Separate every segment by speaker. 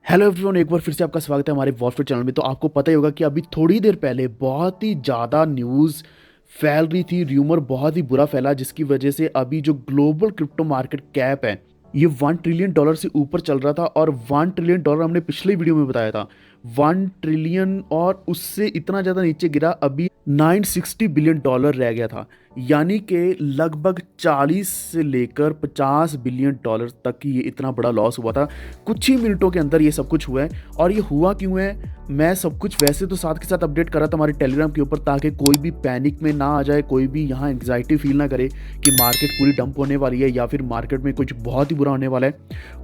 Speaker 1: Hello everyone, एक बार फिर से आपका स्वागत है हमारे वॉरफेयर चैनल में। तो आपको पता ही होगा कि अभी थोड़ी देर पहले बहुत ही ज़्यादा न्यूज़ फैल रही थी, र्यूमर बहुत ही बुरा फैला, जिसकी वजह से अभी जो ग्लोबल क्रिप्टो मार्केट कैप है ये $1 ट्रिलियन से ऊपर चल रहा था। और $1 ट्रिलियन हमने पिछले वीडियो में बताया था, 1 ट्रिलियन, और उससे इतना ज़्यादा नीचे गिरा, अभी $960 बिलियन रह गया था। यानी कि लगभग 40 से लेकर $50 बिलियन तक की ये इतना बड़ा लॉस हुआ था। कुछ ही मिनटों के अंदर ये सब कुछ हुआ है। और ये हुआ क्यों है, मैं सब कुछ वैसे तो साथ के साथ अपडेट कर रहा था हमारे टेलीग्राम के ऊपर, ताकि कोई भी पैनिक में ना आ जाए, कोई भी यहाँ एंग्जाइटी फील ना करे कि मार्केट पूरी डंप होने वाली है या फिर मार्केट में कुछ बहुत ही बुरा होने वाला है।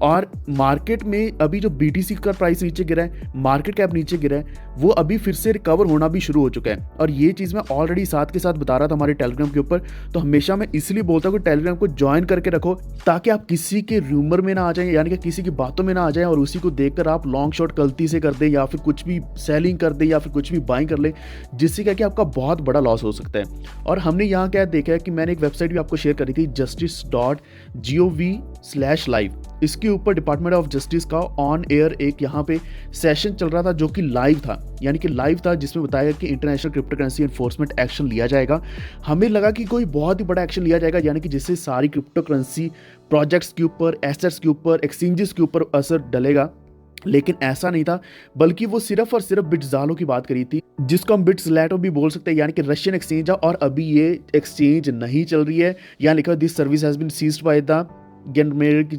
Speaker 1: और मार्केट में अभी जो BTC का प्राइस नीचे गिरा है, मार्केट कैप नीचे गिरा है, वो अभी फिर से रिकवर होना भी शुरू हो चुका है। और ये चीज़ मैं ऑलरेडी साथ के साथ बता रहा था हमारे टेलीग्राम के ऊपर। तो हमेशा मैं इसलिए बोलता हूँ कि टेलीग्राम को ज्वाइन करके रखो, ताकि आप किसी के रूमर में ना आ जाएं, यानी कि किसी की बातों में ना आ जाएं और उसी को देखकर आप लॉन्ग शॉट गलती से कर दें या फिर कुछ भी सेलिंग कर दें या फिर कुछ भी बाइंग कर लें, जिससे क्या कि आपका बहुत बड़ा लॉस हो सकता है। और हमने यहाँ क्या देखा है कि मैंने एक वेबसाइट भी आपको शेयर करी थी, justice.gov/live। इसके ऊपर डिपार्टमेंट ऑफ जस्टिस का ऑन एयर एक यहाँ पे सेशन चल रहा था, जो कि लाइव था, यानी कि लाइव था, जिसमें बताया गया कि international crypto currency enforcement action लिया जाएगा। हमें लगा कि कोई बहुत ही बड़ा एक्शन लिया जाएगा, यानी कि जिससे सारी क्रिप्टो करेंसी प्रोजेक्ट्स के ऊपर, एसेट्स के ऊपर, एक्सचेंजेस के ऊपर असर डलेगा। लेकिन ऐसा नहीं था, बल्कि वो सिर्फ और सिर्फ बिट्सलाटो की बात करी थी, जिसको हम बिट्सलाटो भी बोल सकते हैं, यानी कि रशियन एक्सचेंज है। और अभी ये एक्सचेंज नहीं चल रही है, यहाँ लिखा है this service has been ceased by the मेरे की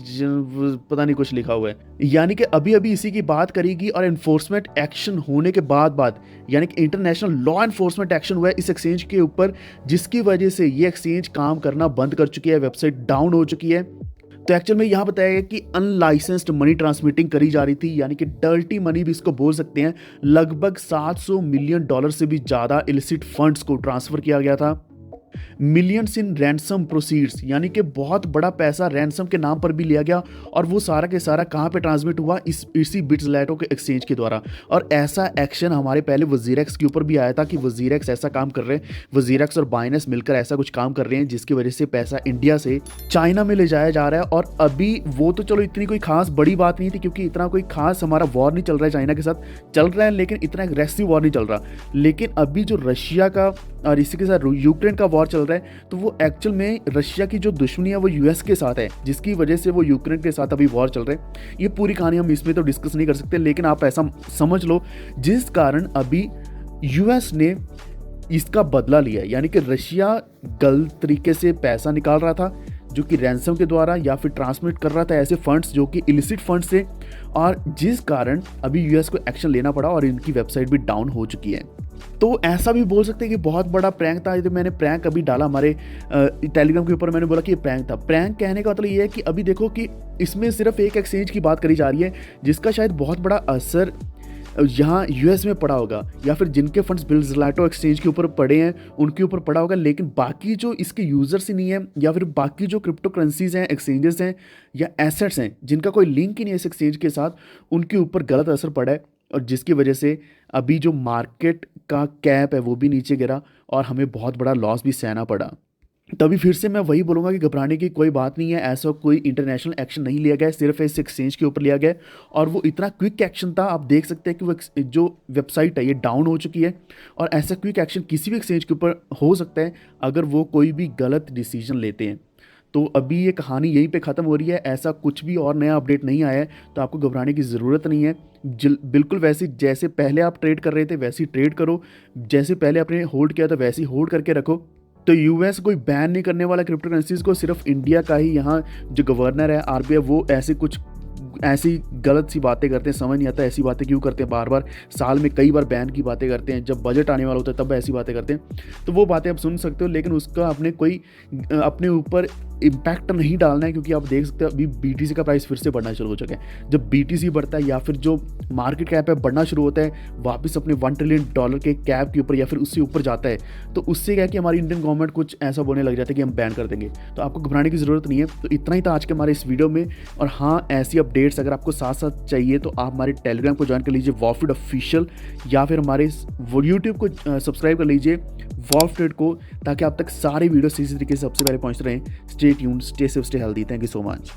Speaker 1: पता नहीं कुछ लिखा हुआ है, यानी कि अभी अभी इसी की बात करेगी। और एनफोर्समेंट एक्शन होने के बाद यानी कि इंटरनेशनल लॉ एनफोर्समेंट एक्शन हुआ है इस एक्सचेंज के ऊपर, जिसकी वजह से ये एक्सचेंज काम करना बंद कर चुकी है, वेबसाइट डाउन हो चुकी है। तो एक्चुअल में यहाँ बताया गया कि अनलाइसेंस्ड मनी ट्रांसमिटिंग करी जा रही थी, यानी कि डर्टी मनी भी इसको बोल सकते हैं। लगभग $700 मिलियन से भी ज़्यादा इलिसिट फंड्स को ट्रांसफ़र किया गया था। मिलियंस इन रैंसम प्रोसीड्स, यानी कि बहुत बड़ा पैसा रैंसम के नाम पर भी लिया गया। और वो सारा के सारा कहाँ पे ट्रांसमिट हुआ, इसी बिट्सलाटो के एक्सचेंज के द्वारा। और ऐसा एक्शन हमारे पहले वजीरेक्स के ऊपर भी आया था कि वजीरेक्स ऐसा काम कर रहे हैं, वजीरेक्स और बाइनेंस मिलकर ऐसा कुछ काम कर रहे हैं, जिसकी वजह से पैसा इंडिया से चाइना में ले जाया जा रहा है। और अभी वो तो चलो इतनी कोई खास बड़ी बात नहीं थी, क्योंकि इतना कोई खास हमारा वॉर नहीं चल रहा है, चाइना के साथ चल रहा है, लेकिन इतना एग्रेसिव वॉर नहीं चल रहा। लेकिन अभी जो रशिया का और इसी के साथ यूक्रेन का वॉर चल रहा है, तो वो एक्चुअल में रशिया की जो दुश्मनी है वो US के साथ है, जिसकी वजह से वो यूक्रेन के साथ अभी वॉर चल रहा है। ये पूरी कहानी हम इसमें तो डिस्कस नहीं कर सकते, लेकिन आप ऐसा समझ लो जिस कारण अभी US ने इसका बदला लिया है, यानी कि रशिया गलत तरीके से पैसा निकाल रहा था, जो कि रैंसम के द्वारा या फिर ट्रांसमिट कर रहा था ऐसे फंड्स जो कि इलिसिट फंड्स थे, और जिस कारण अभी US को एक्शन लेना पड़ा और इनकी वेबसाइट भी डाउन हो चुकी है। तो ऐसा भी बोल सकते हैं कि बहुत बड़ा प्रैंक था। ये तो मैंने प्रैंक अभी डाला हमारे टेलीग्राम के ऊपर, मैंने बोला कि ये प्रैंक था। प्रैंक कहने का मतलब ये है कि अभी देखो कि इसमें सिर्फ एक एक्सचेंज की बात करी जा रही है, जिसका शायद बहुत बड़ा असर यहाँ US में पड़ा होगा, या फिर जिनके फंड्स बिट्सलाटो एक्सचेंज के ऊपर पड़े हैं उनके ऊपर पड़ा होगा। लेकिन बाकी जो इसके यूजर्स ही नहीं है, या फिर बाकी जो क्रिप्टो करेंसीज हैं, एक्सचेंजेस हैं या एसेट्स हैं, जिनका कोई लिंक ही नहीं है इस एक्सचेंज के साथ, उनके ऊपर गलत असर पड़ा है। और जिसकी वजह से अभी जो मार्केट का कैप है वो भी नीचे गिरा और हमें बहुत बड़ा लॉस भी सहना पड़ा। तभी फिर से मैं वही बोलूँगा कि घबराने की कोई बात नहीं है, ऐसा कोई इंटरनेशनल एक्शन नहीं लिया गया, सिर्फ इस एक्सचेंज के ऊपर लिया गया। और वो इतना क्विक एक्शन था, आप देख सकते हैं कि वो जो वेबसाइट है ये डाउन हो चुकी है। और ऐसा क्विक एक्शन किसी भी एक्सचेंज के ऊपर हो सकता है अगर वो कोई भी गलत डिसीजन लेते हैं। तो अभी ये कहानी यहीं पे ख़त्म हो रही है, ऐसा कुछ भी और नया अपडेट नहीं आया है, तो आपको घबराने की ज़रूरत नहीं है। बिल्कुल वैसे जैसे पहले आप ट्रेड कर रहे थे वैसे ही ट्रेड करो, जैसे पहले आपने होल्ड किया था वैसे ही होल्ड करके रखो। तो US कोई बैन नहीं करने वाला क्रिप्टो करेंसीज को, सिर्फ इंडिया का ही यहाँ जो गवर्नर है RBI, वो ऐसी गलत सी बातें करते हैं। समझ नहीं आता ऐसी बातें क्यों करते हैं, बार बार साल में कई बार बैन की बातें करते हैं, जब बजट आने वाला होता है तब ऐसी बातें करते हैं। तो वो बातें आप सुन सकते हो, लेकिन उसका अपने ऊपर इम्पैक्ट नहीं डालना है, क्योंकि आप देख सकते हो अभी BTC का प्राइस फिर से बढ़ना शुरू हो चुका है। जब BTC बढ़ता है या फिर जो मार्केट कैप है बढ़ना शुरू होता है, वापस अपने $1 ट्रिलियन के कैप के ऊपर या फिर उससे ऊपर जाता है, तो उससे क्या है कि हमारी इंडियन गवर्नमेंट कुछ ऐसा बोलने लग जाता है कि हम बैन कर देंगे। तो आपको घबराने की ज़रूरत नहीं है। तो इतना ही था आज के हमारे इस वीडियो में। और हाँ, ऐसी अपडेट्स अगर आपको साथ साथ चाहिए तो आप हमारे टेलीग्राम को ज्वाइन कर लीजिए, वॉरफीड ऑफिशियल, या फिर हमारे यूट्यूब को सब्सक्राइब कर लीजिए वॉरफीड को, ताकि आप तक सारे वीडियो इसी तरीके से सबसे पहले पहुँचते रहें। Stay tuned, stay safe, stay healthy. Thank you so much.